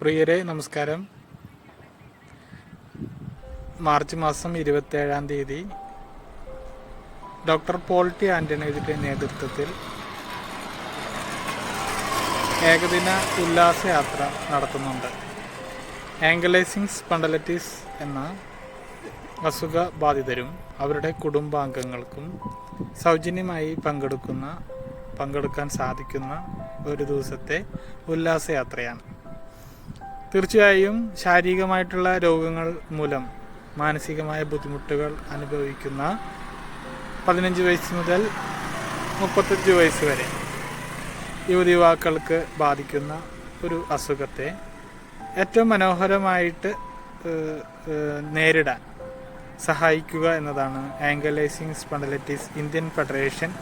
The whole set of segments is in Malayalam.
പ്രിയരെ നമസ്കാരം. മാർച്ച് മാസം 27-ാം തീയതി ഡോക്ടർ പോൾ ടി ആൻ്റണിയുടെ നേതൃത്വത്തിൽ ഏകദിന ഉല്ലാസയാത്ര നടത്തുന്നുണ്ട്. ആങ്കലൈസിംഗ് സ്പണ്ടലൈറ്റിസ് എന്ന അസുഖ ബാധിതരും അവരുടെ കുടുംബാംഗങ്ങൾക്കും സൗജന്യമായി പങ്കെടുക്കാൻ സാധിക്കുന്ന ഒരു ദിവസത്തെ ഉല്ലാസയാത്രയാണ്. തീർച്ചയായും ശാരീരികമായിട്ടുള്ള രോഗങ്ങൾ മൂലം മാനസികമായ ബുദ്ധിമുട്ടുകൾ അനുഭവിക്കുന്ന 15 വയസ്സ് മുതൽ 35 വയസ്സ് വരെ യുവതിയുവാക്കൾക്ക് ബാധിക്കുന്ന ഒരു അസുഖത്തെ ഏറ്റവും മനോഹരമായിട്ട് നേരിടാൻ സഹായിക്കുക എന്നതാണ് ആങ്കലൈസിംഗ് സ്പണ്ടലൈറ്റിസ് ഇന്ത്യൻ ഫെഡറേഷൻ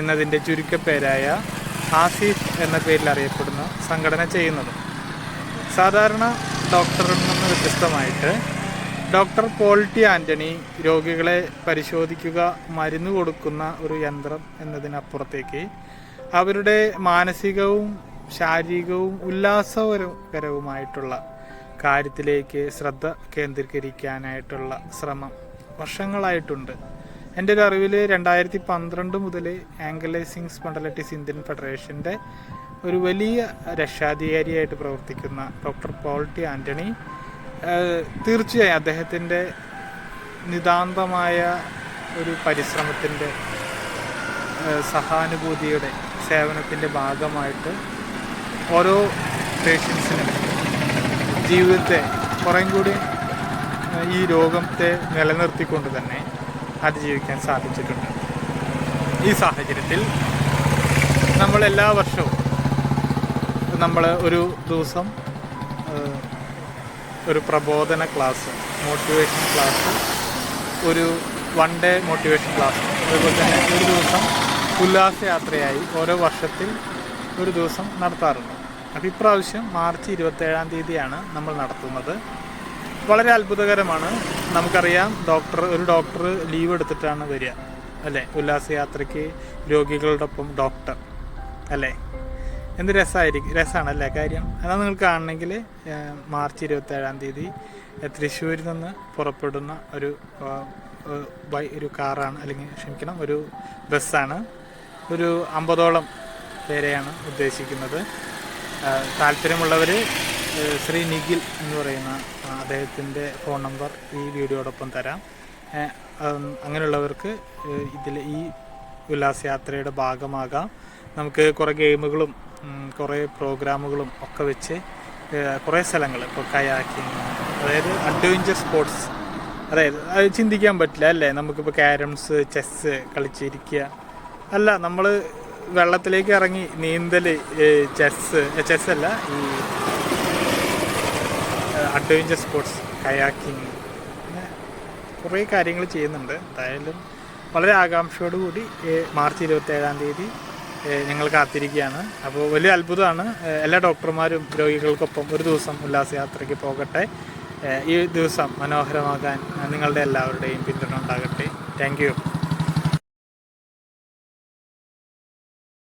എന്നതിൻ്റെ ചുരുക്കപ്പേരായ ആസിഫ് എന്ന പേരിൽ അറിയപ്പെടുന്ന സംഘടന ചെയ്യുന്നത്. സാധാരണ ഡോക്ടറിൽ നിന്ന് വ്യത്യസ്തമായിട്ട് ഡോക്ടർ പോൾ ടി ആൻ്റണി രോഗികളെ പരിശോധിക്കുക, മരുന്ന് കൊടുക്കുന്ന ഒരു യന്ത്രം എന്നതിനപ്പുറത്തേക്ക് അവരുടെ മാനസികവും ശാരീരികവും ഉല്ലാസകരവുമായിട്ടുള്ള കാര്യത്തിലേക്ക് ശ്രദ്ധ കേന്ദ്രീകരിക്കാനായിട്ടുള്ള ശ്രമം വർഷങ്ങളായിട്ടുണ്ട്. എൻ്റെ ഒരു അറിവിൽ 2012 മുതൽ ആങ്കലൈസിംഗ് സ്പണ്ടലൈറ്റിസ് ഇന്ത്യൻ ഫെഡറേഷൻ്റെ ഒരു വലിയ രക്ഷാധികാരിയായിട്ട് പ്രവർത്തിക്കുന്ന ഡോക്ടർ പോൾ ടി ആൻ്റണി തീർച്ചയായും അദ്ദേഹത്തിൻ്റെ നിതാന്തമായ ഒരു പരിശ്രമത്തിൻ്റെ സഹാനുഭൂതിയുടെ സേവനത്തിൻ്റെ ഭാഗമായിട്ട് ഓരോ പേഷ്യൻസിനും ജീവിതത്തെ കുറേം കൂടി ഈ രോഗത്തെ നിലനിർത്തിക്കൊണ്ട് തന്നെ അതിജീവിക്കാൻ സാധിച്ചിട്ടുണ്ട്. ഈ സാഹചര്യത്തിൽ നമ്മൾ എല്ലാ വർഷവും ഒരു ദിവസം ഒരു പ്രബോധന ക്ലാസ്, മോട്ടിവേഷൻ ക്ലാസ്, ഒരു 1 ഡേ മോട്ടിവേഷൻ ക്ലാസ്, അതുപോലെ തന്നെ ഒരു ദിവസം ഉല്ലാസയാത്രയായി ഓരോ വർഷത്തിൽ ഒരു ദിവസം നടത്താറുണ്ട്. അപ്പോൾ ഇപ്രാവശ്യം മാർച്ച് 27-ാം തീയതിയാണ് നമ്മൾ നടത്തുന്നത്. വളരെ അത്ഭുതകരമാണ്. നമുക്കറിയാം, ഒരു ഡോക്ടർ ലീവ് എടുത്തിട്ടാണ് വരിക അല്ലേ, ഉല്ലാസയാത്രയ്ക്ക് രോഗികളുടെ ഒപ്പം ഡോക്ടർ അല്ലേ. എന്ത് രസമാണല്ലേ കാര്യം. അതാണ് നിങ്ങൾ കാണണമെങ്കിൽ മാർച്ച് 27-ാം തീയതി തൃശ്ശൂരിൽ നിന്ന് പുറപ്പെടുന്ന ഒരു കാറാണ്, അല്ലെങ്കിൽ ഒരു ബസ്സാണ്. ഒരു 50ഓളം പേരെയാണ് ഉദ്ദേശിക്കുന്നത്. താല്പര്യമുള്ളവർ ശ്രീ നിഖിൽ എന്ന് പറയുന്ന അദ്ദേഹത്തിൻ്റെ ഫോൺ നമ്പർ ഈ വീഡിയോടൊപ്പം തരാം. അങ്ങനെയുള്ളവർക്ക് ഈ ഉല്ലാസയാത്രയുടെ ഭാഗമാകാം. നമുക്ക് കുറേ ഗെയിമുകളും കുറേ പ്രോഗ്രാമുകളും ഒക്കെ വെച്ച് കുറേ സ്ഥലങ്ങൾ, ഇപ്പോൾ കയാക്കിങ്, അതായത് അഡ്വഞ്ചർ സ്പോർട്സ്, അതായത് അത് ചിന്തിക്കാൻ പറ്റില്ല അല്ലേ. നമുക്കിപ്പോൾ ക്യാരംസ്, ചെസ്സ് കളിച്ചിരിക്കുക അല്ല, നമ്മൾ വെള്ളത്തിലേക്ക് ഇറങ്ങി നീന്തൽ, ചെസ്സല്ല, ഈ അഡ്വഞ്ചർ സ്പോർട്സ്, കയാക്കിങ്, പിന്നെ കുറേ കാര്യങ്ങൾ ചെയ്യുന്നുണ്ട്. എന്തായാലും വളരെ ആകാംക്ഷയോടുകൂടി മാർച്ച് 27-ാം തീയതി ഞങ്ങൾ കാത്തിരിക്കുകയാണ്. അപ്പോൾ വലിയ അത്ഭുതമാണ്. എല്ലാ ഡോക്ടർമാരും രോഗികൾക്കൊപ്പം ഒരു ദിവസം ഉല്ലാസയാത്രയ്ക്ക് പോകട്ടെ. ഈ ദിവസം മനോഹരമാകാൻ നിങ്ങളുടെ എല്ലാവരുടെയും പിന്തുണ ഉണ്ടാകട്ടെ. Thank you.